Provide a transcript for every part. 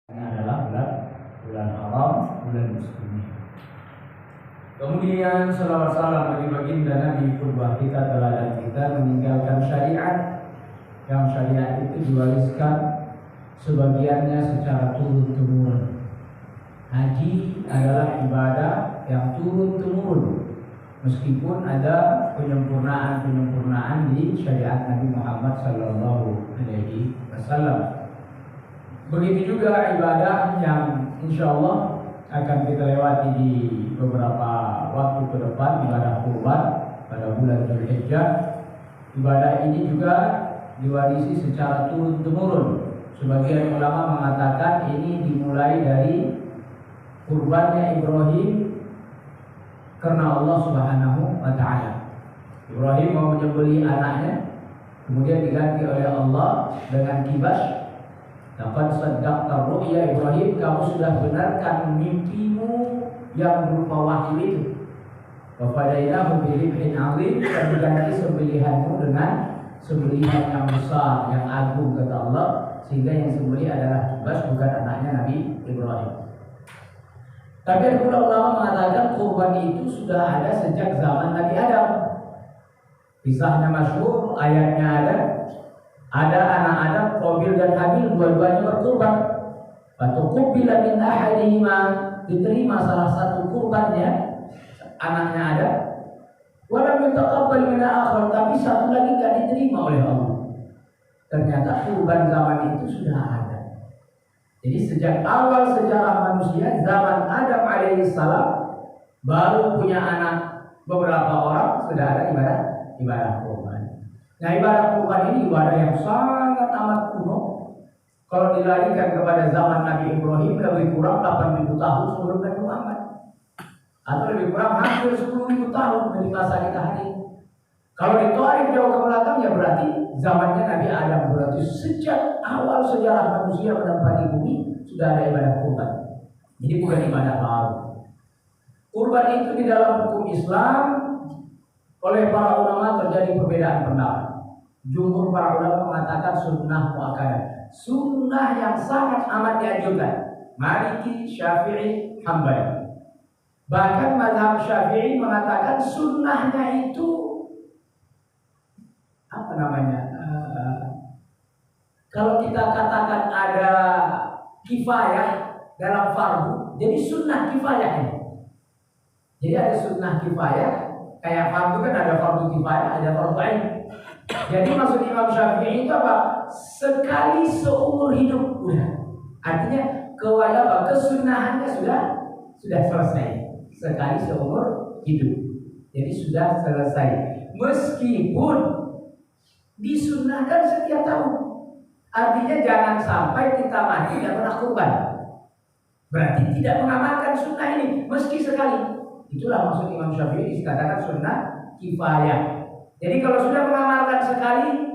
Ini adalah bulan haram, bulan muslimin. Kemudian salawat salam bagi baginda Nabi qudwah kita, teladan kita, meninggalkan syariat yang syariat itu diwariskan sebagiannya secara turun-temurun. Haji adalah ibadah yang turun-temurun, meskipun ada penyempurnaan di syariat Nabi Muhammad sallallahu alaihi wasallam. Begitu juga ibadah yang insya Allah akan kita lewati di beberapa waktu ke depan, ibadah kurban pada bulan Dzulhijjah. Ibadah ini juga diwarisi secara turun-temurun. Sebagian ulama mengatakan ini dimulai dari kurbannya Ibrahim karena Allah Subhanahu wa Ta'ala. Ibrahim mau menyembelih anaknya, kemudian diganti oleh Allah dengan kibas. Laqad saddaqta ru'ya Ibrahim, kamu sudah benarkan mimpimu yang berupa wahyu itu. Wa fadainahu bi dzibhin 'adzim, dan diganti sembelihanmu dengan sembelihan yang besar, yang agung kata Allah, sehingga yang sembelih adalah kibas, bukan anaknya Nabi Ibrahim. Tapi ada pula ulama mengatakan kurban itu sudah ada sejak zaman Nabi Adam. Kisahnya masyhur, ayatnya ada anak Adam, Qabil dan Habil, dua-duanya berkurban. Fatuqbila min ahadihima, diterima salah satu kurbannya, anaknya Adam. Wa lam yutaqabbal min al-akhar, tapi satu lagi tidak diterima oleh Allah. Ternyata kurban zaman itu sudah ada. Jadi sejak awal sejarah manusia, zaman Adam alaihissalam, baru punya anak beberapa orang, sudah ada ibadah kurban. Nah, ibadah kurban ini ibadah yang sangat amat kuno. Kalau dilarikan kepada zaman Nabi Ibrahim, lebih kurang 8.000 tahun sebelum Nabi Muhammad, atau lebih kurang hampir 10.000 tahun dari masa kita hari ini. Kalau ditarik jauh ke belakang, ya berarti zamannya Nabi Adam. Berarti sejak awal sejarah manusia menempati bumi sudah ada ibadah kurban. Jadi bukan ibadah baru. Kurban itu di dalam hukum Islam oleh para ulama terjadi perbedaan pendapat. Jumhur para ulama mengatakan sunnah muakkadah, sunnah yang sangat amat dianjurkan. Maliki, Syafi'i, Hambali. Bahkan mazhab Syafi'i mengatakan sunnahnya itu kalau kita katakan ada kifayah dalam fardu, jadi sunnah kifayah ini. Jadi ada sunnah kifayah, kayak fardu kan ada fardu kifayah, ada fardu ain. Jadi maksud Imam Syafi'i itu apa? Sekali seumur hidup udah. Artinya kesunahannya sudah selesai. Sekali seumur hidup. Jadi sudah selesai. Meskipun disunnahkan setiap tahun. Artinya jangan sampai kita mati dan pernah kurban. Berarti tidak mengamalkan sunnah ini meski sekali. Itulah maksud Imam Syafi'i dikatakan sunnah kifayah. Jadi kalau sudah mengamalkan sekali,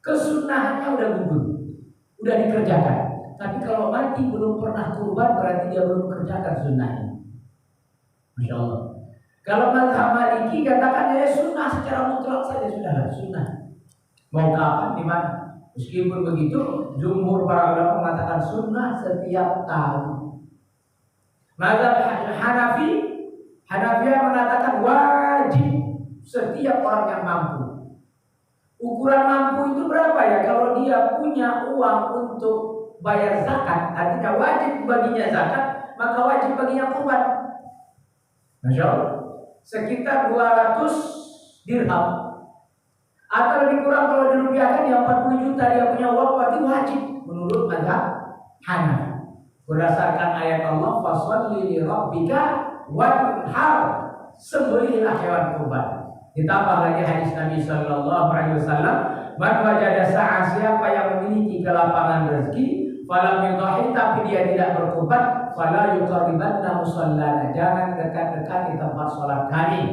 kesunahannya udah gugur, udah dikerjakan. Tapi kalau mati belum pernah kurban, berarti dia belum kerjakan sunnah ini. Masya Allah. Kalau mazhab Maliki katakan ya sunnah secara mutlak saja sudah sunnah. Mau kapan, di mana? Meskipun begitu, jumhur para ulama mengatakan sunnah setiap tahun. Mazhab Hanafiyah mengatakan wajib setiap orang yang mampu. Ukuran mampu itu berapa ya? Kalau dia punya uang untuk bayar zakat, artinya wajib baginya zakat, maka wajib baginya kurban. Masya Allah. Sekitar 200 dirham. Atau lebih kurang kalau dirupiahkan ya 40 juta dia punya uang, berarti wajib menurut mazhab Hanafi. Berdasarkan ayat Allah, fasholli li rabbika wanhar, sembelihlah hewan kurban. Ditambah lagi hadis Nabi sallallahu alaihi wasallam, man wajada sa'a, siapa yang memiliki kelapangan rezeki, falam yudhi, tapi dia tidak berkurban, fala yuqarribanna musallana, jangan dekat-dekat di tempat sholat kami.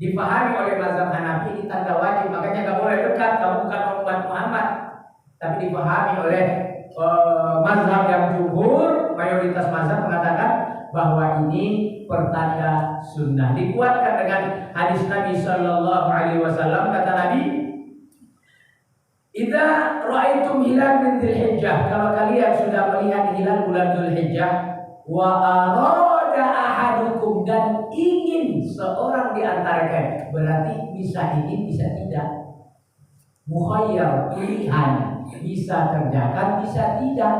Dipahami oleh mazhab Hanafi ini tanda wajib, makanya enggak boleh dekat, kamu bukan umat Muhammad. Tapi dipahami oleh mazhab yang jumhur, mayoritas mazhab mengatakan bahwa ini pertanda sunnah. Dikuatkan dengan hadis Nabi sallallahu alaihi wasallam, kata Nabi, "Idza ra'aitum hilal min Dzulhijjah," kalau kalian sudah bulan Dzulhijjah, wa arada ahadukum, dan ingin seorang di antara kalian, berarti bisa ingin bisa tidak, mukhayyar, pilihan, bisa kerjakan bisa tidak.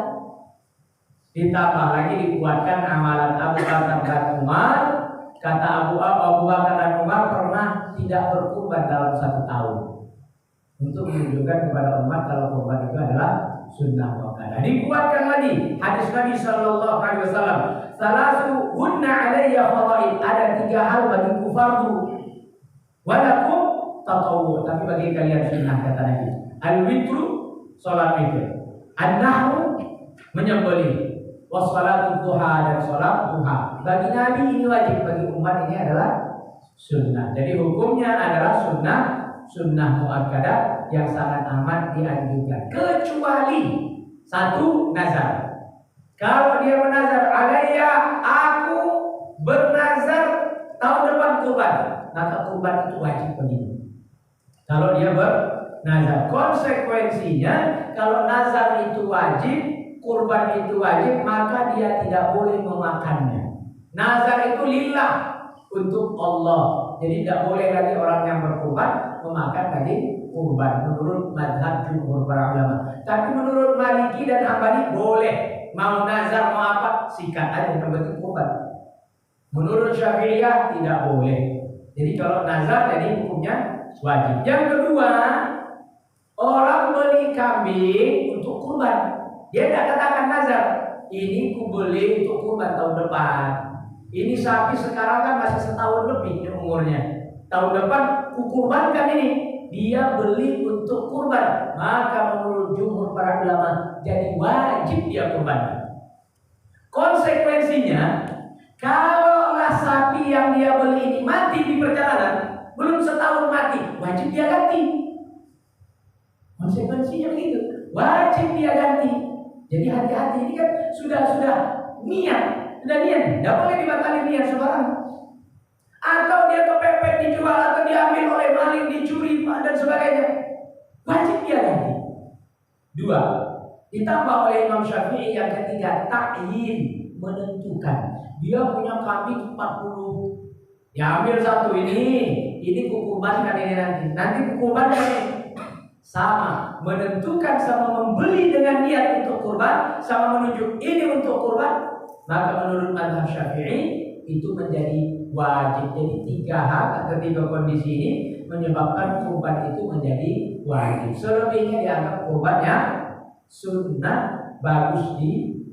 Ditambah lagi dikuatkan amalan Abu Bakar dan Umar. Kata Abu Bakar dan Umar pernah tidak berkurban dalam 1 tahun, untuk menunjukkan kepada umat kalau kurban itu adalah sunnah muakkadah. Dikuatkan lagi hadis Nabi Shallallahu Alaihi Wasallam, salasu hunna alayya fadail, ada 3 hal bagiku fardu, walakum tatawwu, tapi bagi kalian sunnah, kata Nabi. Al-witru, salat witir, an-nahru, menyembelih, wassalatu duha, dan salat duha. Bagi Nabi ini wajib, bagi umat ini adalah sunnah. Jadi hukumnya adalah sunnah muakkadah yang sangat amat dianjurkan, kecuali 1, nazar. Kalau dia menazar, alayya, aku bernazar tahun depan kurban, maka kurban itu wajib baginya. Kalau dia bernazar, konsekuensinya kalau nazar itu wajib, kurban itu wajib, maka dia tidak boleh memakannya. Nazar itu lillah, untuk Allah. Jadi tidak boleh lagi orang yang berkurban memakan daging kurban menurut mazhab jumhur para ulama. Tapi menurut Maliki dan Hambali boleh. Mau nazar mau apa, sikat aja, yang penting kurban. Menurut Syafi'iyah tidak boleh. Jadi kalau nazar jadi hukumnya wajib. Yang kedua, orang beli kambing untuk kurban, dia tidak katakan nazar, ini ku beli untuk kurban tahun depan. Ini sapi sekarang kan masih 1 tahun lebih umurnya. Tahun depan ku kurbankan ini. Dia beli untuk kurban, maka menurut jumhur para ulama jadi wajib dia kurban. Konsekuensinya, kalaulah sapi yang dia beli ini mati di perjalanan, belum setahun mati, wajib dia ganti. Konsekuensinya begitu, wajib dia ganti. Jadi hati-hati, ini kan sudah niat, tidak boleh dibatalkan niat sembarang. Atau dia kepepet dijual, atau diambil oleh maling, dicuri dan sebagainya, wajib dia ganti. 2, ditambah oleh Imam Syafi'i yang ketiga, ta'yin, menentukan. Dia punya kambing 40, ya ambil 1 ini kukurbankan ini nanti kukurbankan ini. Sama, menentukan sama membeli dengan niat untuk kurban, sama menunjuk ini untuk kurban, maka menurut mazhab Syafi'i itu menjadi wajib. Jadi 3 hal atau 3 kondisi ini menyebabkan kurban itu menjadi wajib. Selebihnya dianggap kurban yang sunnah, bagus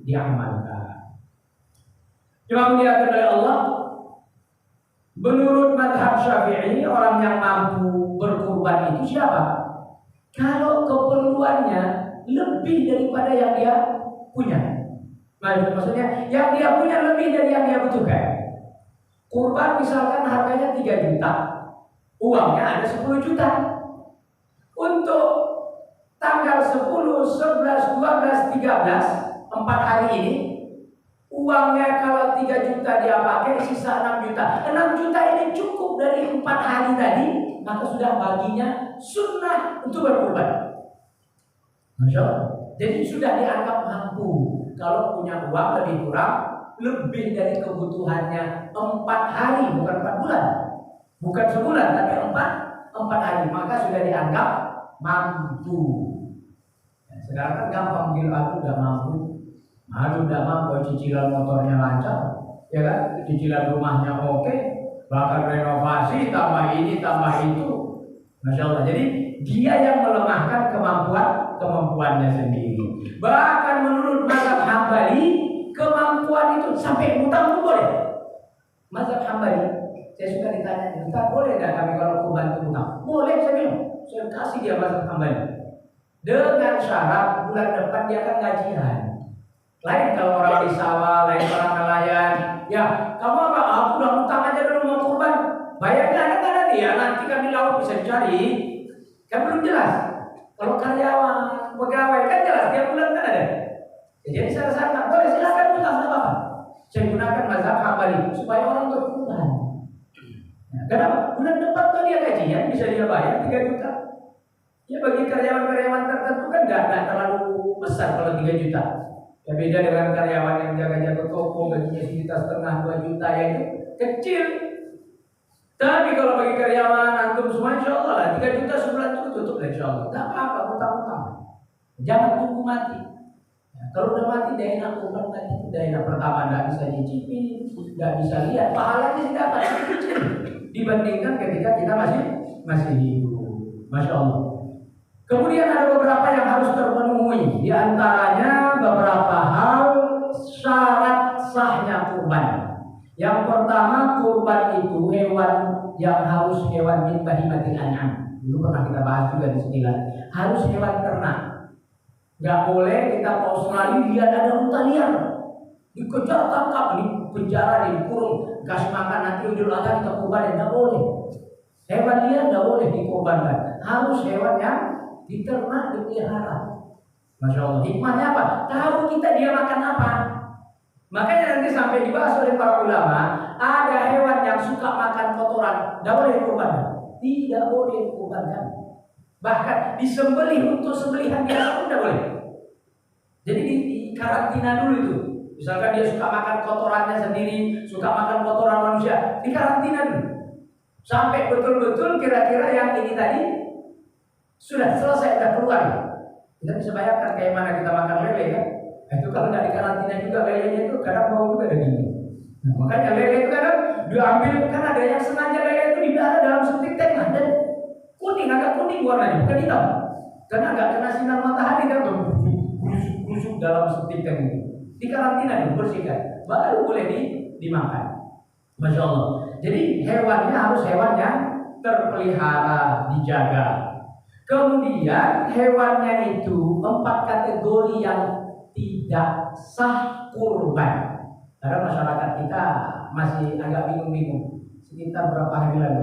diamalkan. Cuma diatur oleh Allah. Menurut mazhab Syafi'i, orang yang mampu berkurban itu siapa? Kalau keperluannya lebih daripada yang dia punya. Maksudnya yang dia punya lebih dari yang dia butuhkan. Kurban misalkan harganya 3 juta, uangnya ada 10 juta. Untuk tanggal 10, 11, 12, 13, 4 hari ini, uangnya kalau 3 juta dia pakai, sisa 6 juta. 6 juta ini cukup dari 4 hari tadi, maka sudah baginya sunnah untuk berkurban. Masya Allah. Jadi sudah dianggap mampu. Kalau punya uang lebih kurang, lebih dari kebutuhannya 4 hari, bukan 4 bulan, bukan sebulan, tapi 4 hari, maka sudah dianggap mampu. Sekarang kan gampang bilang aku udah mampu, udah mampu, cicilan motornya lancar, ya kan, cicilan rumahnya oke, bahkan renovasi, tambah ini, tambah itu, Masya Allah. Jadi dia yang melemahkan kemampuannya sendiri. Bahkan menurut mazhab Hambali, kemampuan itu sampai hutang pun boleh. Mazhab Hambali, saya suka ditanya, Ustaz boleh nggak kami kalau kurban itu hutang? Boleh, saya bilang, saya kasih dia mazhab Hambali. Dengan syarat bulan depan dia akan gajian. Lain kalau orang di sawah, lain orang nelayan. Ya, kamu apa? Aku udah hutang aja dulu mau kurban. Bayarnya ada nggak nanti ya? Nanti kan di laut bisa dicari. Kan belum jelas. Kalau karyawan, pegawai kan jelas tiap bulan kan ada. Jadi saya sarankan boleh silakan hutang apa? Saya gunakan mazhab Hambali supaya orang berkurban. Nah, kenapa? Bulan depan tuh dia gajian bisa dia bayar 3 juta. Ya bagi karyawan-karyawan tertentu kan nggak terlalu besar kalau 3 juta. Ya beda dengan karyawan yang jaga-jaga toko gajinya 1,5 2 juta ya itu kecil. Tapi kalau bagi karyawan antum semua insya Allah lah 3 juta sebulan itu tutup lah insya Allah. Tidak apa-apa utang-utang. Jangan tunggu mati. Ya, kalau udah mati dah enak kurban tadi itu dah enak pertama tidak bisa nyicipi, tidak bisa lihat pahalanya sih dapat kecil dibandingkan ketika kita masih hidup. Masya Allah. Kemudian ada beberapa yang harus terpenuhi. Di antaranya beberapa hal syarat sahnya kurban. Yang pertama, kurban itu hewan yang harus hewan min bahimatil an'am. Dulu pernah kita bahas juga di sini lah. Harus hewan ternak. Gak boleh kita ke Australia lihat ada unta liar, dikejar tangkap, di penjara, dikurung, kasih makan nanti Idul Adha kita kurban. Gak boleh. Hewan liar gak boleh dikurbankan. Harus hewan yang diternak, dipelihara. Masya Allah. Hikmahnya apa? Tahu kita dia makan apa. Makanya nanti sampai dibahas oleh para ulama, ada hewan yang suka makan kotoran, tidak boleh dikurbankan. Tidak boleh dikurbankan. Bahkan disembelih untuk sembelihan biasa pun tidak boleh. Jadi di karantina dulu itu. Misalkan dia suka makan kotorannya sendiri, suka makan kotoran manusia, di karantina dulu. Sampai betul-betul kira-kira yang ini tadi sudah selesai, sudah keluar. Kita bisa bayangkan kayak mana kita makan lele kan? Itu kalau nggak di karantina juga lelenya itu kadang mau juga dagingnya. Nah, makanya lele itu kadang diambil, kan ada yang sengaja lele itu dipelihara dalam setik tengah dan kuning, agak kuning warnanya, bukan hitam. Karena nggak kena sinar matahari kan, busuk dalam setik tengah. Di karantina dibersihkan, baru boleh dimakan. Masya Allah. Jadi hewannya harus hewan yang terpelihara, dijaga. Kemudian hewannya itu 4 kategori yang tidak sah kurban. Karena masyarakat kita masih agak bingung-bingung. Sekitar berapa hari lalu?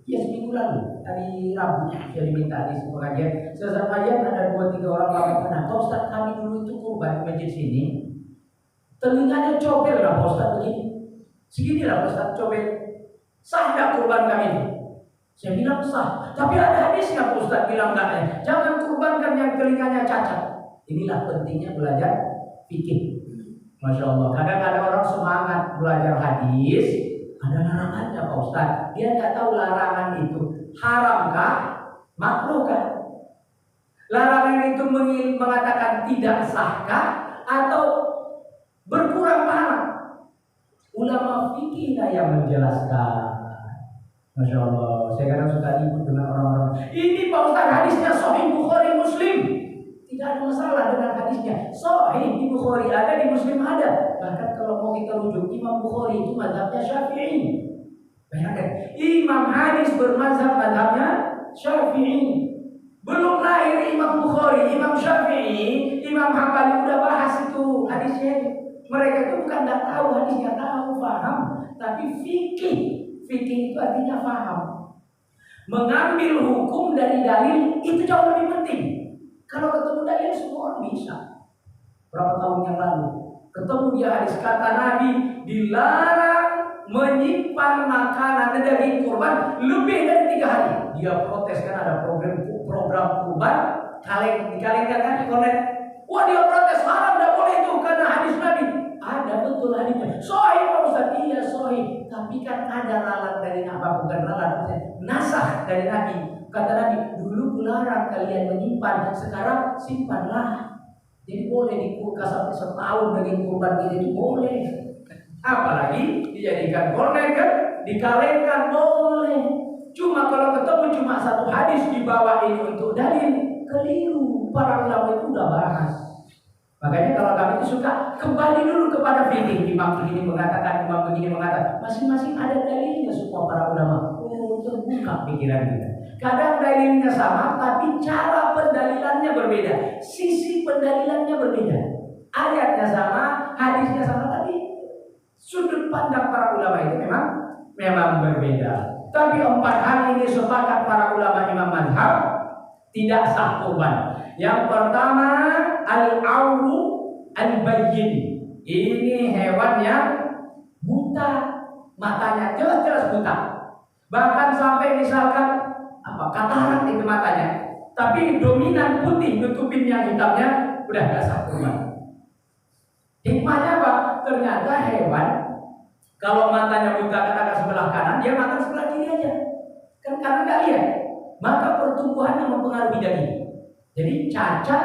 Seminggu lalu, hari Rabu saya diminta di pengajian. Selesai pengajian ada 2-3 orang mengatakan, Pak Ustaz kami dulu itu kurban di masjid sini. Telinganya cobel lah Pak Ustaz begini. Seginilah Pak Ustaz cobel. Sah tidak kurban kami itu? Saya bilang sah, tapi ada hadisnya Pak Ustaz bilang enggak. Jangan kurbankan yang telinganya cacat. Inilah pentingnya belajar fikih. Masya Allah. Kadang ada orang semangat belajar hadis, ada larangannya Pak Ustaz. Dia nggak tahu larangan itu haramkah, makruhkah. Larangan itu mengatakan tidak sahkah atau berkurang pahala. Ulama fikih yang menjelaskan. Masya Allah, saya kadang suka ikut dengan orang-orang. Ini Pak Ustaz hadisnya Sahih Bukhari Muslim. Tidak ada masalah dengan hadisnya. Sahih di Bukhari ada, di Muslim ada. Bahkan kalau mau kita rujuk, Imam Bukhari itu mazhabnya Syafi'i. Bayangkan, Imam hadis bermazhab mazhabnya Syafi'i. Belum lahir Imam Bukhari, Imam Syafi'i, Imam Hambali udah bahas itu hadisnya. Mereka itu bukan tidak tahu hadisnya, tahu, paham, tapi fikih. Fikih itu artinya paham. Mengambil hukum dari dalil itu jauh lebih penting. Kalau ketemu dalil semua orang bisa. Berapa tahun yang lalu ketemu dia hadis kata Nabi dilarang menyimpan makanan daging kurban lebih dari 3 hari. Dia protes kan ada program kurban dikalengkan kan di konek. Wah dia protes haram tidak boleh itu karena hadis Nabi. Ada betul hadisnya. Sahih Pak Ustaz, iya sahih. Tapi kan ada lalat dari Nabi, bukan lalat, nasah dari Nabi. Kata Nabi, dulu kularang kalian menyimpan, sekarang simpanlah. Jadi boleh di kulkas sampai setahun daging kurban itu boleh. Apalagi dijadikan kornet kan, dikalengkan boleh. Cuma kalau ketemu cuma 1 hadis dibawa ini untuk dalil, keliru. Para ulama itu udah bahas. Makanya kalau kami itu suka kembali dulu kepada fikih. Imam begini mengatakan, imam begini mengatakan. Masing-masing ada dalilnya semua para ulama. Terbuka pikiran kita. Kadang dalilnya sama, tapi cara pendalilannya berbeda. Sisi pendalilannya berbeda. Ayatnya sama, hadisnya sama, tapi sudut pandang para ulama itu memang berbeda. Tapi 4 hal ini sepakat para ulama imam mazhab tidak sah kurban. Yang pertama al-auru al-bayyin. Ini hewan yang buta, matanya jelas-jelas buta. Bahkan sampai misalkan katarak itu matanya, tapi dominan putih nutupin yang hitamnya udah nggak sah kurban. Hikmahnya apa? Ternyata hewan kalau matanya buta katakan sebelah kanan, dia makan sebelah kiri aja. Kan karena nggak lihat, maka pertumbuhannya mempengaruhi daging. Jadi cacat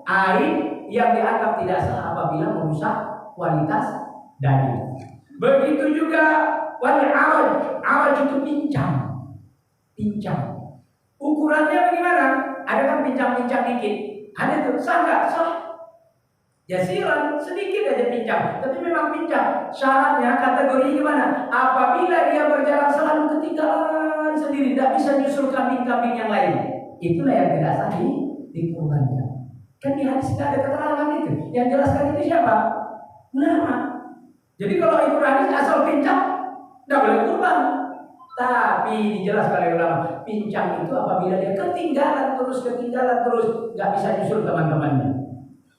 air yang dianggap tidak sah apabila merusak kualitas daging. Begitu juga wal araj itu pincang. Ukurannya bagaimana? Ada kan pincang-pincang dikit, ada tuh sah nggak? Sah. Yasiran sedikit aja pincang, tapi memang pincang. Syaratnya kategori gimana? Apabila dia berjalan selalu ketinggalan sendiri, tidak bisa nyusul kambing-kambing yang lain, itulah yang tidak sah dikurbankan. Kan di hadis tidak ada keterangan itu. Yang jelaskan itu siapa? Ulama. Jadi kalau ikut hadis asal pincang, tidak boleh kurban. Tapi dijelaskan oleh ulama, pincang itu apabila dia ketinggalan terus, nggak bisa nyusul teman-temannya.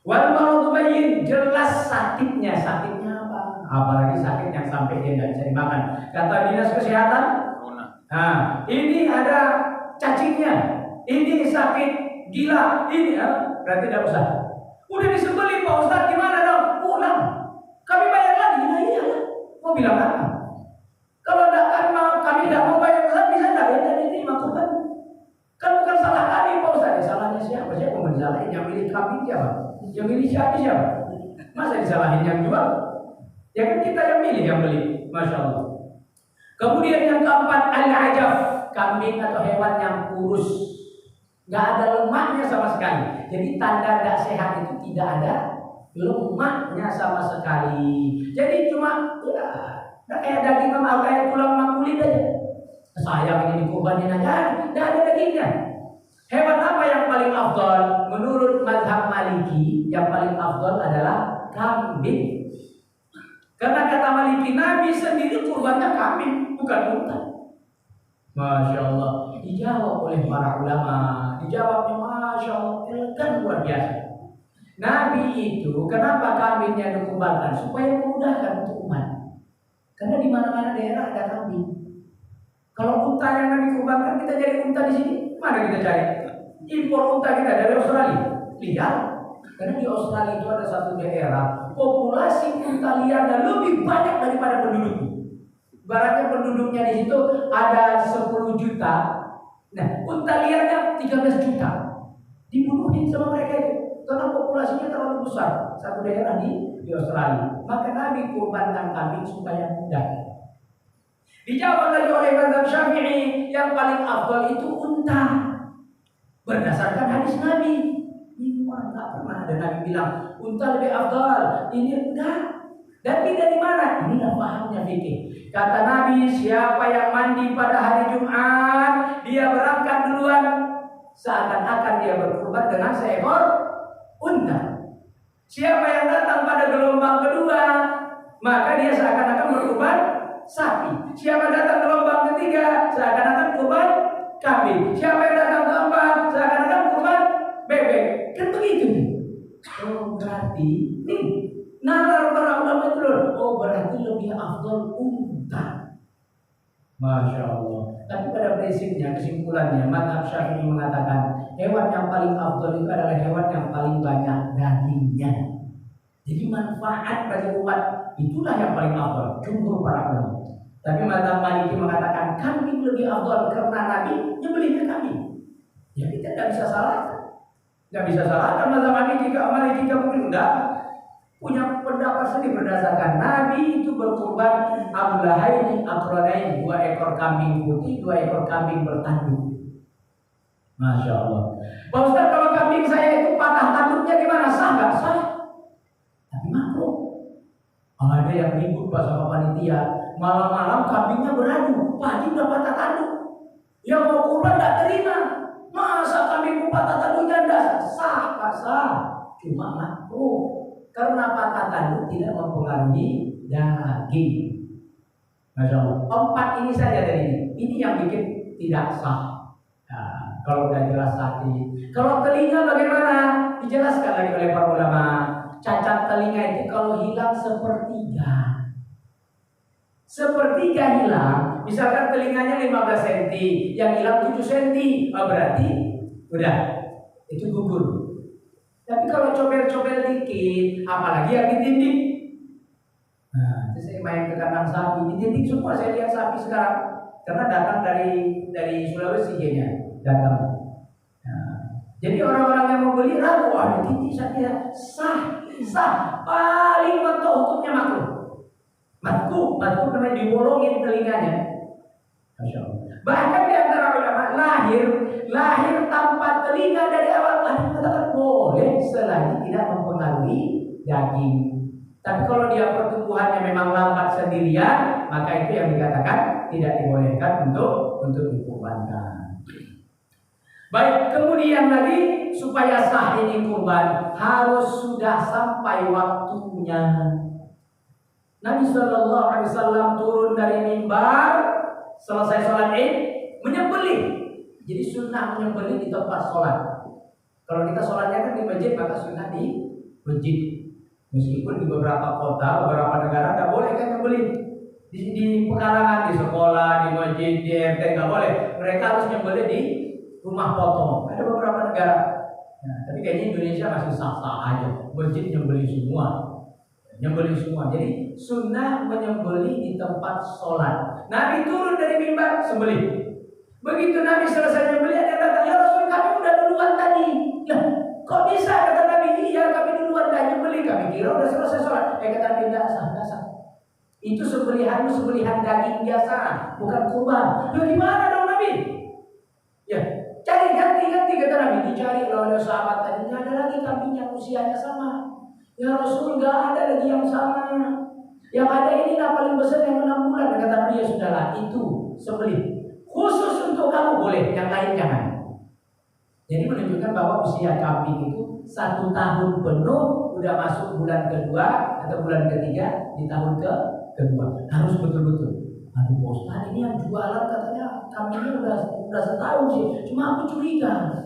Wal maradu bayyin, jelas sakitnya apa? Apalagi sakit yang sampai dia tidak bisa dimakan. Kata dinas kesehatan, nah ini ada cacingnya, ini sakit gila, ini berarti tidak usah. Udah disembelih Pak Ustaz, gimana dong? Pulang, kami bayar lagi. Nah iya, mau bilang apa? Kalau kami tidak mau bayar Ustaz, bisa tidak ya diterima kurban? Kan bukan salah kami Pak Ustaz, salahnya siapa? Siapa mau disalahin? Yang milik kami siapa? Yang milih siapa? Masa disalahin yang jual? Ya kan kita yang milih, yang beli. Masya Allah. Kemudian yang keempat, al-ajaf, kambing atau hewan yang kurus, nggak ada lemaknya sama sekali. Jadi tanda tidak sehat itu tidak ada lemaknya sama sekali. Jadi cuma kayak daging sama kayak tulang sama kulit aja. Sayang ini dikurbanin aja, tidak ada dagingnya. Hewan apa yang paling afdal? Menurut mazhab Maliki, yang paling afdal adalah kambing. Karena kata Maliki, Nabi sendiri kurbannya kambing, bukan unta. Masya Allah. Dijawab oleh para ulama. Dijawabnya Masya Allah, elegan luar biasa. Nabi itu kenapa kambingnya dikurbankan? Supaya memudahkan untuk umat. Karena di mana-mana daerah ada kambing. Kalau unta yang Nabi kurbankan, kita jadi unta di sini, mana kita cari? Impor unta kita dari Australia. Lihat, karena di Australia itu ada satu daerah populasi unta liarnya lebih banyak daripada penduduknya. Baratnya penduduknya di situ ada 10 juta. Nah, unta liarnya 13 juta. Dibunuhin sama mereka itu karena populasinya terlalu besar. Satu daerah di Australia. Maka Nabi kurbankan kambing supaya mudah. Dijawab lagi oleh mazhab Syafi'i, yang paling afdal itu unta. Berdasarkan hadis Nabi. Ini enggak pernah ada Nabi bilang unta lebih afdal. Ini enggak. Dan ini dari mana? Inilah pahamnya fikih. Kata Nabi, siapa yang mandi pada hari Jumat, dia berangkat duluan, seakan-akan dia berkurban dengan seekor unta. Siapa yang datang pada gelombang kedua, maka dia seakan-akan berkurban sapi. Siapa datang gelombang ketiga, seakan-akan kurban kambing. Siapa yang datang keempat, seakan-akan kurban bebek. Kan begitu. Oh berarti nih nalar para ulama itu loh. Oh berarti lebih afdal unta. Masya Allah. Tapi pada prinsipnya, kesimpulannya, mazhab Syafi'i mengatakan hewan yang paling afdal itu adalah hewan yang paling banyak dagingnya. Jadi manfaat bagi umat itulah yang paling afdal. Jumhur para ulama. Tapi mazhab Maliki mengatakan kambing lebih afdal karena Nabi nyembelihnya kambing. Ya kita tidak bisa salahkan. Tidak bisa salahkan mazhab Maliki mungkin enggak punya pendapat sendiri berdasarkan Nabi itu berkurban ablahaini aqranain, 2 ekor kambing putih, 2 ekor kambing bertanduk. Masya Allah. Pak Ustaz, kalau kambing saya itu patah tanduknya gimana? Sah nggak? Sah. Tapi makruh. Ada yang ribut Pak sama panitia. Malam-malam kambingnya beradu, Pak Haji udah patah tanduk. Yang mau kurban tidak terima. Masa kambingku patah tanduknya tidak sah? Pak sah. Cuma makruh. Karena patah tanduk tidak mempengaruhi daging. Masya Allah. 4 ini saja dari ini. Ini yang bikin tidak sah. Nah, kalau udah jelas tadi. Kalau telinga bagaimana? Dijelaskan lagi oleh para ulama. Cacat telinga itu kalau hilang sepertiga hilang. Misalkan telinganya 15 cm, yang hilang 7 cm. Oh, berarti udah itu gugur. Tapi kalau comel-comel dikit, apalagi yang ditindik. Nah, itu saya main ke kandang sapi, ditindik semua saya lihat sapi sekarang. Karena datang dari Sulawesi kayaknya, datang. Nah, jadi orang-orang yang mau beli ragu, ada titik saya sah, paling mentok hukumnya makruh namanya dibolongin telinganya. Masya Allah. Bahkan di antara ulama lahir tanpa telinga dari awal, ada yang mengatakan boleh selagi tidak mempengaruhi daging. Tapi kalau dia pertumbuhannya memang lambat sendirian, maka itu yang dikatakan tidak dibolehkan untuk dikurbankan. Baik, kemudian lagi supaya sah ini kurban harus sudah sampai waktunya. Nabi Shallallahu Alaihi Wasallam turun dari mimbar selesai sholat Id menyembelih. Jadi sunnah menyembelih di tempat sholat. Kalau kita sholatnya kan di masjid, maka sunnah di masjid. Meskipun di beberapa kota, beberapa negara tidak boleh kan nyembelih di pekarangan, di sekolah, di masjid, di RT nggak boleh. Mereka harus nyembelih di rumah potong. Ada beberapa negara. Nah, tapi kayaknya Indonesia masih sah-sah aja. Masjid nyembelih semua. Jadi sunnah menyembelih di tempat sholat. Nabi turun dari mimbar sembelih. Begitu Nabi selesai nyembelih, ada yang datang, ya Rasul kami udah duluan tadi. Lah, kok bisa kata Nabi? Iya kami duluan dah nyembelih. Kami kira udah selesai sholat. Kata Nabi tidak sah. Itu sembelihan daging biasa, bukan kurban. Lalu gimana dong Nabi? Ya, cari ganti kata Nabi. Dicari oleh sahabat tadi. Ada lagi kambing yang usianya sama. Ya Rasul nggak ada lagi yang sama. Yang ada ini paling besar yang 6 bulan. Kata Nabi ya sudahlah itu sembelih. Khusus untuk kamu boleh, yang lain jangan. Jadi menunjukkan bahwa usia kambing itu 1 tahun penuh, udah masuk bulan kedua atau bulan ketiga di tahun kedua. Harus betul-betul. Aduh bos, ini yang jualan katanya kambingnya udah setahun sih. Cuma aku curiga.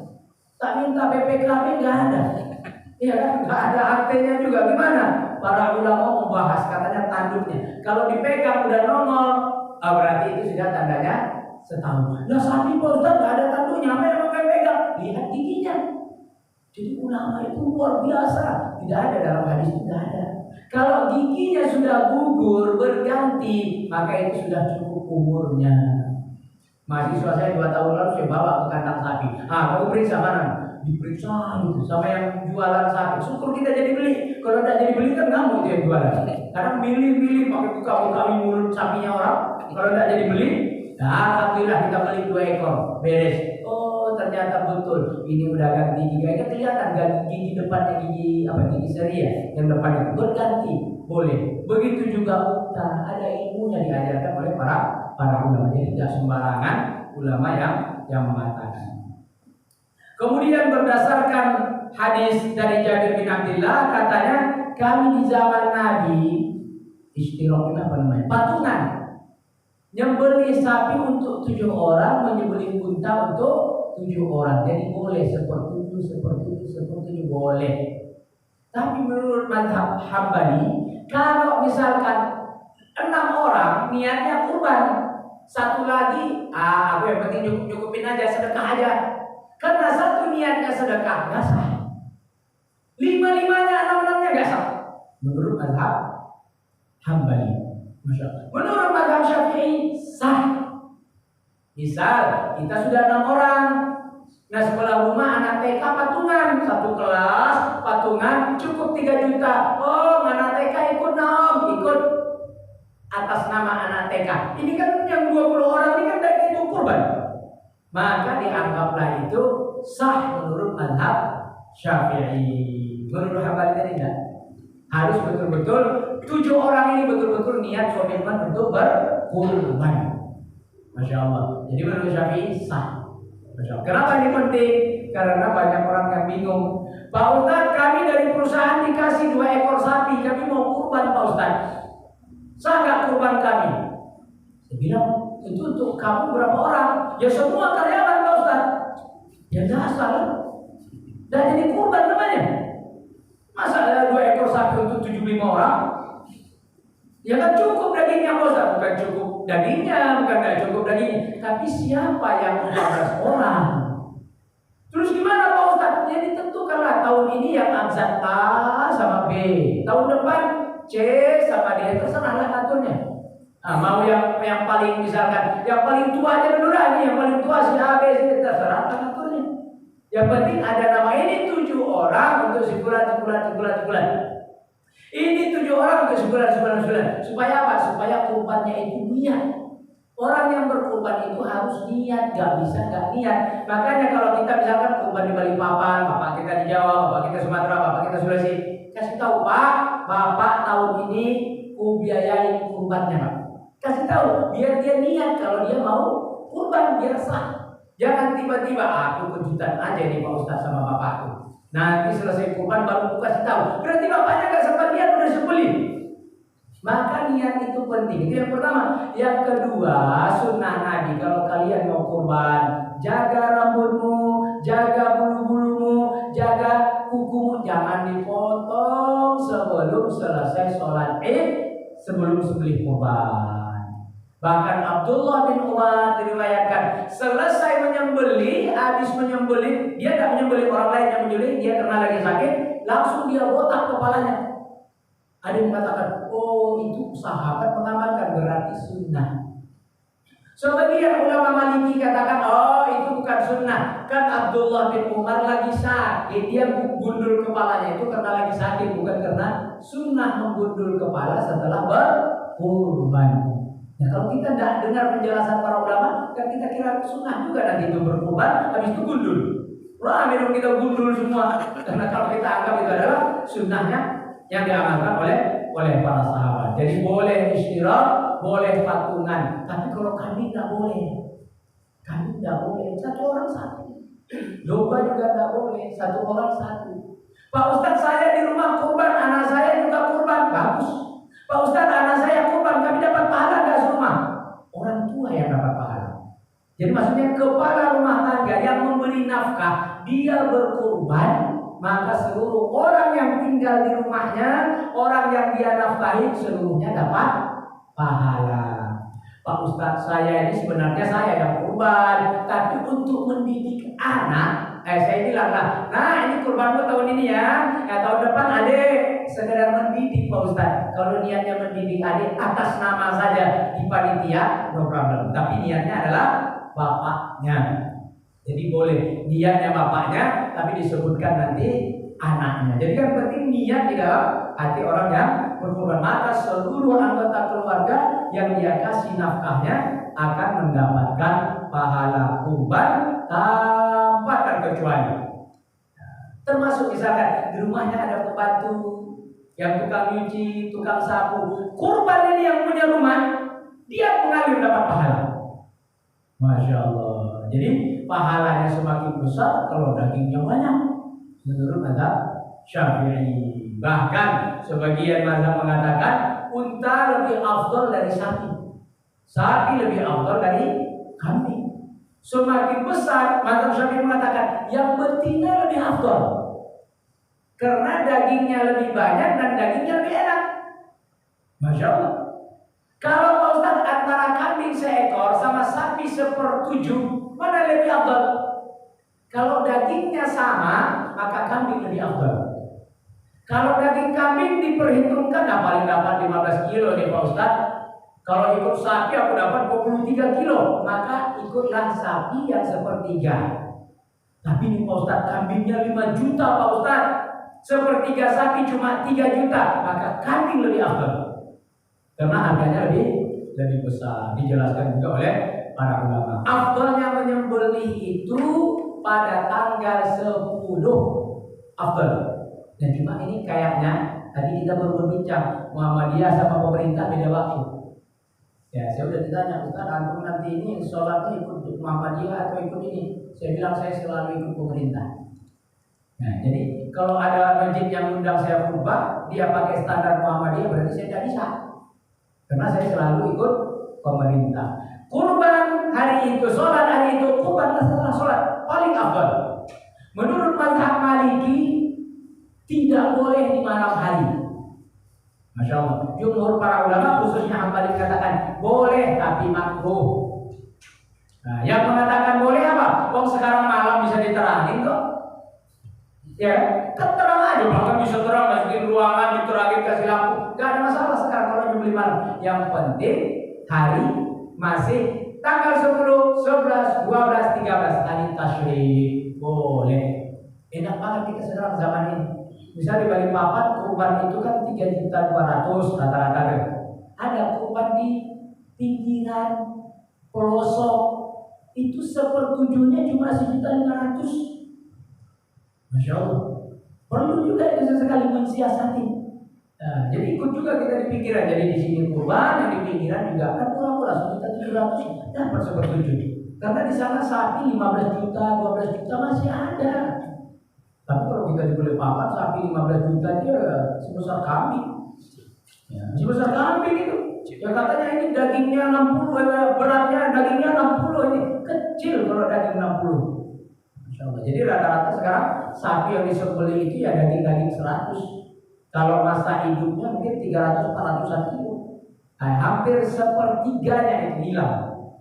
Tak minta BPKB nggak ada. Iya kan, nggak ada artinya juga. Gimana? Para ulama membahas katanya tanduknya. Kalau dipegang udah nongol, berarti itu sudah tandanya setahun. Nah sapi Pak Ustaz nggak ada tanduknya, apa yang pakai pegang? Lihat giginya. Jadi ulama itu luar biasa. Tidak ada dalam hadis, tidak ada. Kalau giginya sudah gugur berganti, maka itu sudah cukup umurnya. Mahasiswa saya 2 tahun lalu saya bawa ke kandang sapi. Kamu periksa mana? Diperiksa gitu sama yang jualan sapi. Syukur kita jadi beli. Kalau tidak jadi beli kan nggak itu yang jualan. Karena milih pakai buka mulut sapinya orang. Kalau tidak jadi beli, alhamdulillah kita beli 2 ekor, beres. Oh ternyata betul. Ini udah ganti gigi. Ini kelihatan ganti gigi depannya gigi seri ya. Yang depannya berganti, boleh. Begitu juga unta. Ada ilmunya diajarkan oleh para ulama. Jadi tidak sembarangan ulama yang mengatakan. Kemudian berdasarkan hadis dari Jabir bin Abdullah katanya kami di zaman Nabi istilahnya patungan nyembelih sapi untuk 7 orang, menyembelih unta untuk 7 orang. Jadi boleh seperti itu boleh. Tapi menurut mazhab Hambali kalau misalkan 6 orang niatnya kurban, 1 lagi aku yang penting cukupin aja, sedekah aja. Karena 1 niatnya sedekah nggak sah, 5-5nya 6-6nya nggak sah. Menurut mazhab Hambali. Menurut mazhab Syafi'i sah. Misal kita sudah 6 orang, nah sebelah rumah anak TK patungan, 1 kelas patungan cukup 3 juta. Oh anak TK ikut ikut atas nama anak TK. Ini kan yang 20 orang ini kan dari itu kurban. Maka dianggaplah itu sah menurut mazhab Syafi'i. Menurut Hambali tadi enggak. Harus betul-betul 7 orang ini betul-betul niat komitmen untuk berkurban. Masya Allah. Jadi menurut Syafi'i sah. Masya Allah. Kenapa ini penting? Karena banyak orang yang bingung. Pak Ustaz, kami dari perusahaan dikasih 2 ekor sapi, kami mau kurban Pak Ustaz. Sah nggak kurban kami? Saya bilang itu untuk kamu berapa orang? Ya semua karyawan Pak Ustaz. Ya nggak salah. Dan jadi kurban namanya. Masa ada 2 ekor sapi untuk 75 orang? Ya kan cukup dagingnya Pak Ustaz. Bukan cukup dagingnya, bukan nggak cukup dagingnya. Tapi siapa yang 14 orang? Terus gimana Pak Ustadz? Ya ditentukanlah tahun ini yang abzad A sama B, tahun depan C sama D, terserahlah aturnya. Nah, mau yang paling misalkan yang paling tua aja dulu lah nih, yang paling tua si A B C, terserah aturnya. Yang penting ada nama ini 7 orang untuk sebulan. Ini 7 orang untuk sebulan. Supaya apa? Supaya kurbannya itu niat. Orang yang berkurban itu harus niat, gak bisa gak niat. Makanya kalau kita misalkan kurban di Balikpapan, bapak kita di Jawa, bapak kita Sumatera, bapak kita Sulawesi, kasih tahu Pak, bapak tahun ini ku biayain kurbannya Pak. Kasih tahu, biar dia niat kalau dia mau kurban biar sah. Jangan tiba-tiba aku kejutan aja nih Pak Ustadz sama bapakku. Nanti selesai kurban baru aku kasih tahu. Berarti bapaknya gak sempat niat udah sembelih. Maka niat itu penting. Itu yang pertama. Yang kedua, sunnah Nabi kalau kalian mau kurban, jaga rambutmu, jaga bulu-bulumu, jaga kukumu, jangan dipotong sebelum selesai sholat Id, sebelum sembelih kurban. Bahkan Abdullah bin Umar diriwayatkan selesai menyembelih, habis menyembelih, dia tidak menyembelih orang lain yang menyembelih, dia karena lagi sakit, langsung dia botak kepalanya. Ada yang mengatakan, oh itu sahabat mengamalkan, berarti sunnah. Sebagian ulama Maliki katakan, oh itu bukan sunnah. Kan Abdullah bin Umar lagi sakit, dia gundul kepalanya itu karena lagi sakit, bukan karena sunnah menggundul kepala setelah berkurban. Nah kalau kita tidak dengar penjelasan para ulama, kan kita kira sunnah juga nanti itu berkurban, habis itu gundul. Wah, minum kita gundul semua. Karena kalau kita anggap itu adalah sunnahnya yang diamalkan oleh para sahabat. Jadi boleh isyirak, boleh patungan. Tapi kalau kami tidak boleh. Kami tidak boleh. Satu orang satu. Domba juga tidak boleh. Satu orang satu. Pak Ustadz saya di rumah kurban, anak saya juga kurban. Bagus. Pak Ustadz anak saya kurban, kami dapat pahala nggak semua? Orang tua yang dapat pahala. Jadi maksudnya kepala rumah tangga yang memberi nafkah, dia berkurban, maka seluruh orang yang tinggal di rumahnya, orang yang dia nafkahi, seluruhnya dapat pahala. Pak Ustadz saya ini sebenarnya saya yang kurban, tapi untuk mendidik anak, saya bilang lah, nah ini kurbanmu tahun ini ya, tahun depan adik sekedar mendidik Pak Ustadz. Kalau niatnya mendidik adik atas nama saja di panitia, no problem. Tapi niatnya adalah bapaknya. Jadi boleh niatnya bapaknya, tapi disebutkan nanti anaknya. Jadi kan penting niat di dalam hati orang yang berkurban. Maka seluruh anggota keluarga yang dia kasih nafkahnya akan mendapatkan pahala kurban tanpa terkecuali. Termasuk misalkan di rumahnya ada pembantu yang tukang nyuci, tukang sapu. Kurban ini yang punya rumah, dia mengalir dapat pahala. Masya Allah. Jadi pahalanya semakin besar kalau dagingnya banyak. Menurut mazhab Syafi'i. Bahkan sebagian mazhab mengatakan unta lebih afdal dari sapi. Sapi lebih afdal dari kambing. Semakin besar, mazhab Syafi'i mengatakan yang betina lebih afdal. Karena dagingnya lebih banyak dan dagingnya lebih enak. Masya Allah. Kalau Pak Ustadz antara kambing seekor sama sapi 1/7, mana lebih afdal? Kalau dagingnya sama, maka kambing lebih afdal. Kalau daging kambing diperhitungkan, paling dapat 15 kilo nih Pak Ustadz. Kalau ikut sapi aku dapat 23 kilo, maka ikutlah sapi yang 1/3. Tapi nih Pak Ustadz, kambingnya 5 juta Pak Ustadz, 1/3 sapi cuma 3 juta, maka kambing lebih afdal. Karena harganya lebih besar. Dijelaskan juga oleh para ulama. Afdalnya menyembelih itu pada tanggal 10 afdal. Dan cuma ini kayaknya tadi kita baru berbincang Muhammadiyah sama pemerintah beda waktu. Ya, saya udah ditanya, Ustaz, antum nanti ini sholatnya ikut Muhammadiyah atau ikut ini? Saya bilang saya selalu ikut pemerintah. Nah, jadi kalau ada masjid yang undang saya khutbah, dia pakai standar Muhammadiyah, berarti saya tidak bisa. Karena saya selalu ikut pemerintah. Kurban hari itu, sholat hari itu, kurban setelah sholat paling afdal. Menurut mazhab Maliki tidak boleh di malam hari. Masya Allah. Jumhur para ulama khususnya Hambali katakan boleh tapi makruh. Nah, yang mengatakan boleh apa? Wong sekarang malam bisa diterangin kok. Ya, kan terang aja, bahkan bisa terang, masukin ruangan, diterangin, kasih lampu. Gak ada masalah sekarang kalau jam 5. Yang penting hari masih tanggal 10, 11, 12, 13 hari tasyrik. Boleh. Enak banget kita sekarang zaman ini. Misal di Balikpapan kurban itu kan 3.200.000 rata-rata. Ada kurban di pinggiran pelosok itu 1/7-nya cuma 1.500.000. Masya Allah. Perlu juga itu sesekali mensiasati. Nah, jadi ikut juga kita di pinggiran. Jadi di sini kurban, yang di pinggiran juga kan murah-murah 1.700.000 dapat 1/7. Karena di sana sapi 15 juta, 12 juta masih ada. Tapi kalau kita di Balikpapan sapi 15 juta dia sebesar kambing. Ya, sebesar kambing itu. Ya katanya ini dagingnya 60, beratnya dagingnya 60 ini kecil kalau daging 60. Masya Allah. Jadi rata-rata sekarang sapi yang disembelih itu ya daging-daging 100. Kalau masa hidupnya mungkin 300-400 kilo. Nah, hampir 1/3-nya itu hilang,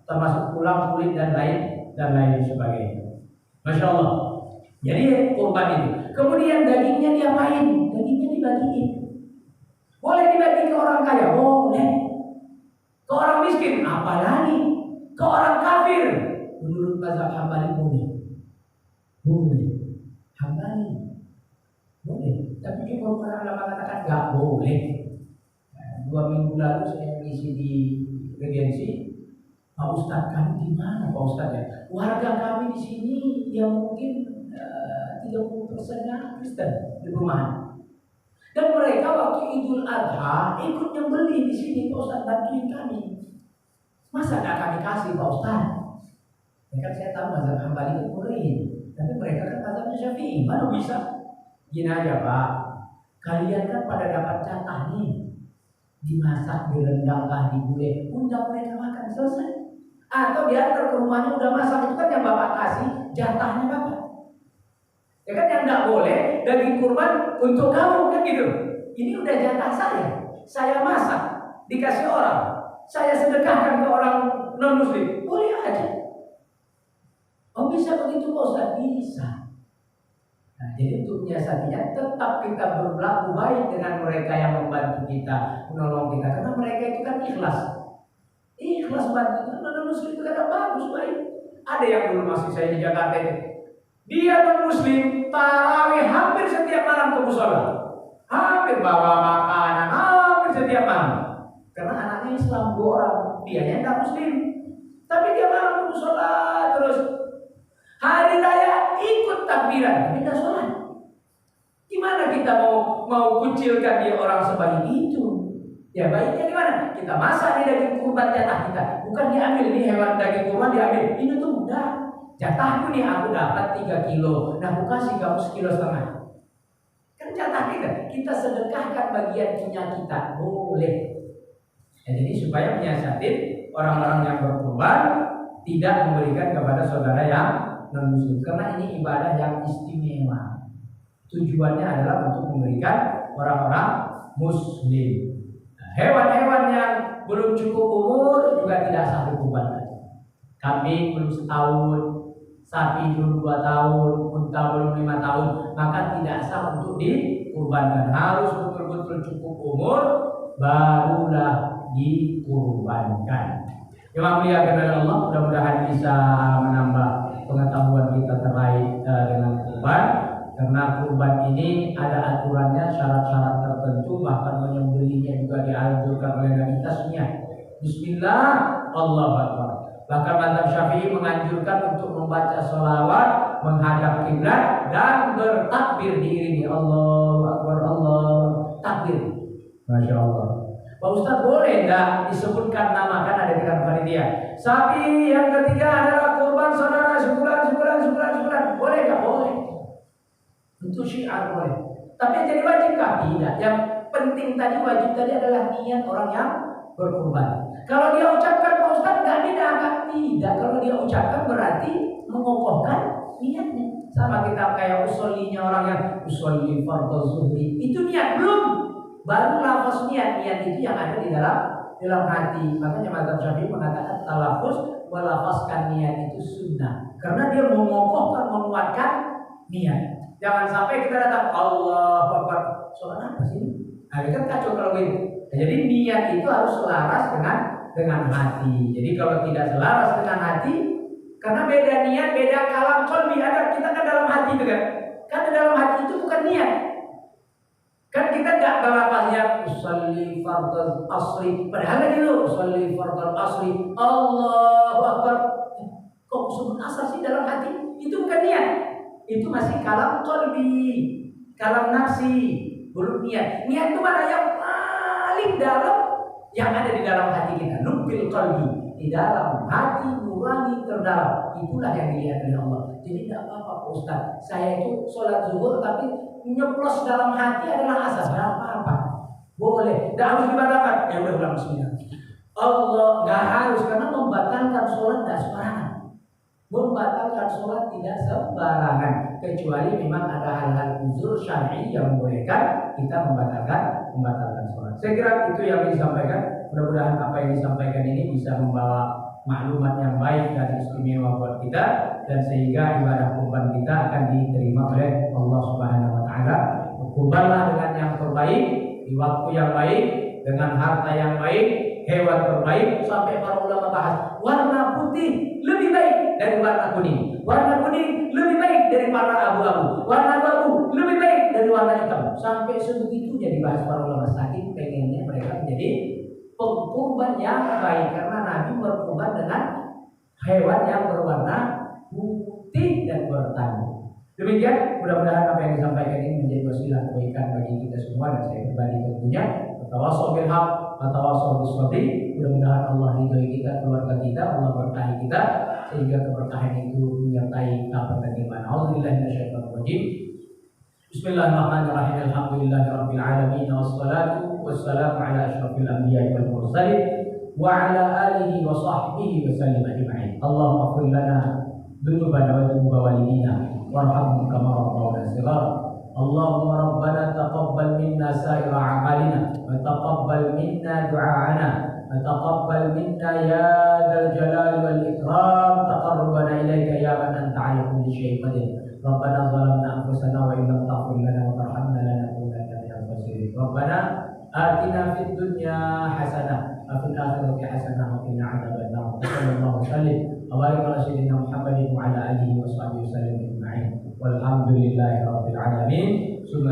termasuk tulang, kulit dan lain sebagainya. Masya Allah. Jadi kurban itu. Kemudian dagingnya diapain? Dagingnya dibagiin. Boleh dibagi ke orang kaya, boleh. Ke orang miskin, apalagi ke orang kafir. Menurut mazhab Hambali boleh. Boleh. Hambali boleh. Tapi juga para ulama mengatakan nggak boleh. Nah, 2 minggu lalu saya ngisi di regensi. Pak Ustadz kami di mana Pak Ustadz ya? Warga kami di sini yang mungkin 30%-nya Kristen di perumahan. Dan mereka waktu Idul Adha ikut nyembelih di sini, Pak Ustadz bantuin kami. Masa nggak kami kasih Pak Ustadz? Ya kan saya tahu mazhab Hambali itu bolehin, tapi mereka kan mazhabnya Syafi'i, mana bisa? Gini aja Pak, kalian kan pada dapat jatah nih, dimasak, direndangkan, digulai, undang mereka makan, selesai. Atau diantar ke rumahnya udah masak, itu kan yang Bapak kasih jatahnya Bapak. Ya kan yang nggak boleh daging kurban untuk kamu kan gitu. Ini udah jatah saya masak, dikasih orang, saya sedekahkan ke orang non muslim, boleh aja. Oh bisa begitu Pak Ustaz? Bisa. Nah, jadi untuk menyiasatinya tetap kita berlaku baik dengan mereka yang membantu kita, menolong kita, karena mereka itu kan ikhlas. Ikhlas bantu, non muslim itu kadang bagus baik. Ada yang dulu masih saya di Jakarta itu. Dia non-muslim, tarawih hampir setiap malam ke musola. Hampir bawa makanan, hampir setiap malam. Karena anaknya Islam 2 orang, dianya tidak muslim. Tapi dia malam ke musola terus. Hari raya ikut takbiran, tapi tidak sholat. Gimana kita mau kucilkan dia orang sebaik itu? Ya baiknya gimana? Kita masak di daging kurban jatah kita. Bukan diambil nih hewan daging kurban diambil. Ini tuh udah. Jatahku nih aku dapat 3 kilo. Nah aku kasih kamu 1,5 kilo. Kan jatah kita sedekahkan bagian punya kita. Boleh. Ya, jadi supaya menyiasatin orang-orang yang berkurban tidak memberikan kepada saudara yang non muslim. Karena ini ibadah yang istimewa. Tujuannya adalah untuk memberikan orang-orang muslim. Nah, hewan-hewan yang belum cukup umur juga tidak sah dikurbankan. Kambing belum setahun, sapi belum 2 tahun, unta belum 5 tahun, maka tidak sah untuk dikurbankan. Harus betul-betul cukup umur barulah dikurbankan. Yang muliakan oleh Allah, mudah-mudahan bisa menambah pengetahuan kita terkait dengan kurban. Karena kurban ini ada aturannya, syarat-syarat tertentu, bahkan menyembelihnya juga dianjurkan oleh Nabi tasmiyah. Bismillah, Allahu Akbar. Bahkan mazhab Syafi'i menganjurkan untuk membaca sholawat, menghadap kiblat dan bertakbir diiringi Allahu Akbar, Allah takbir. Masya Allah. Pak Ustaz boleh enggak disebutkan nama, kan ada di kantor panitia. Sapi yang ketiga adalah kurban saudara sebulan. Boleh enggak? Boleh. Untuk syiar boleh. Tapi yang jadi wajib kah? Tidak. Yang penting tadi wajib tadi adalah niat orang yang berkurban. Kalau dia ucapkan Pak Ustaz enggak beda. Tidak. Kalau dia ucapkan berarti mengokohkan niatnya. Sama kita kayak usollinya orang yang usolli fardhu zuhri. Itu niat belum. Baru lafaz niat itu yang ada di dalam hati. Makanya mazhab Syafi'i mengatakan talafuz melafazkan niat itu sunnah karena dia mengokohkan, menguatkan niat. Jangan sampai kita datang Allahu Akbar, sholat apa sih? Nah, kan kacau kalau gitu. Nah, jadi niat itu harus selaras dengan hati. Jadi kalau tidak selaras dengan hati, karena beda niat, beda kalam qalbi. Ada kita kan dalam hati itu kan. Kan dalam hati itu bukan niat. Kan kita enggak berlafaznya usolli fardhu asri. Padahal itu usolli fardhu asri. Allahu Akbar. Kok sebut asar sih dalam hati? Itu bukan niat. Itu masih kalam qalbi, kalam nafsi, belum niat. Niat itu mana yang paling dalam yang ada di dalam hati kita. Nubil qalbi, di dalam hati nurani terdalam. Itulah yang dilihat oleh Allah. Jadi tidak apa-apa Pak Ustaz. Saya itu sholat zuhur tapi nyeplos dalam hati adalah asar. Tidak apa-apa. Boleh. Tidak harus dibatalkan. Ya udah ulang bismillah. Allah nggak harus karena membatalkan sholat tidak sembarangan. Membatalkan sholat tidak sembarangan. Kecuali memang ada hal-hal uzur syar'i yang membolehkan kita membatalkan sholat. Saya kira itu yang disampaikan. Mudah-mudahan apa yang disampaikan ini bisa membawa maklumat yang baik dan istimewa buat kita, dan sehingga ibadah kurban kita akan diterima oleh Allah Subhanahu wa taala. Kurbanlah dengan yang terbaik, di waktu yang baik, dengan harta yang baik, hewan terbaik. Sampai para ulama bahas warna putih lebih baik dari warna kuning, warna kuning lebih baik dari warna abu-abu, warna abu lebih baik dari warna hitam. Sampai sebegitunya dibahas para ulama, saking pengennya mereka menjadi pengkurban yang baik, karena Nabi berkurban dengan hewan yang berwarna putih dan bertanduk. Demikian, mudah-mudahan apa yang disampaikan ini menjadi wasilah kebaikan bagi kita semua, dan saya pribadi tentunya tawassul bil haq wa tawassul bis sabr. Mudah-mudahan Allah ridhoi kita, keluarga kita, Allah berkahi kita, sehingga keberkahan itu menyertai kabar dan iman. Auzubillahi minasyaitonir rajim. Bismillahirrahmanirrahim. Alhamdulillahirabbil alamin wassalatu wassalamu ala asyrafil anbiya'i wal mursalin wa ala alihi wa sahbihi wa sallim ajma'in. Allahumma ighfir lana dzunubana wa dzunuba walidina warhamhum kama rabbawna shighara. Allahumma rabbana taqabbal minna sa'ira a'malina wa taqabbal minna du'a'ana wa taqabbal minna ya dzal jalali wal ikram taqarrubana ilaika ya man anta 'ala kulli syai'in qadir. Rabbana zalamna anfusana wa illam taghfir lana wa tarhamna lanakunanna minal khasirin. Rabbana atina fid dunya hasanah wa fil akhirati hasanah wa qina adzabannar. Sallallahu alaihi wa barik ala sayyidina Muhammadin wa ala alihi wa sahbihi wasallam ajma'in. Walhamdulillahi rabbil alamin. Summa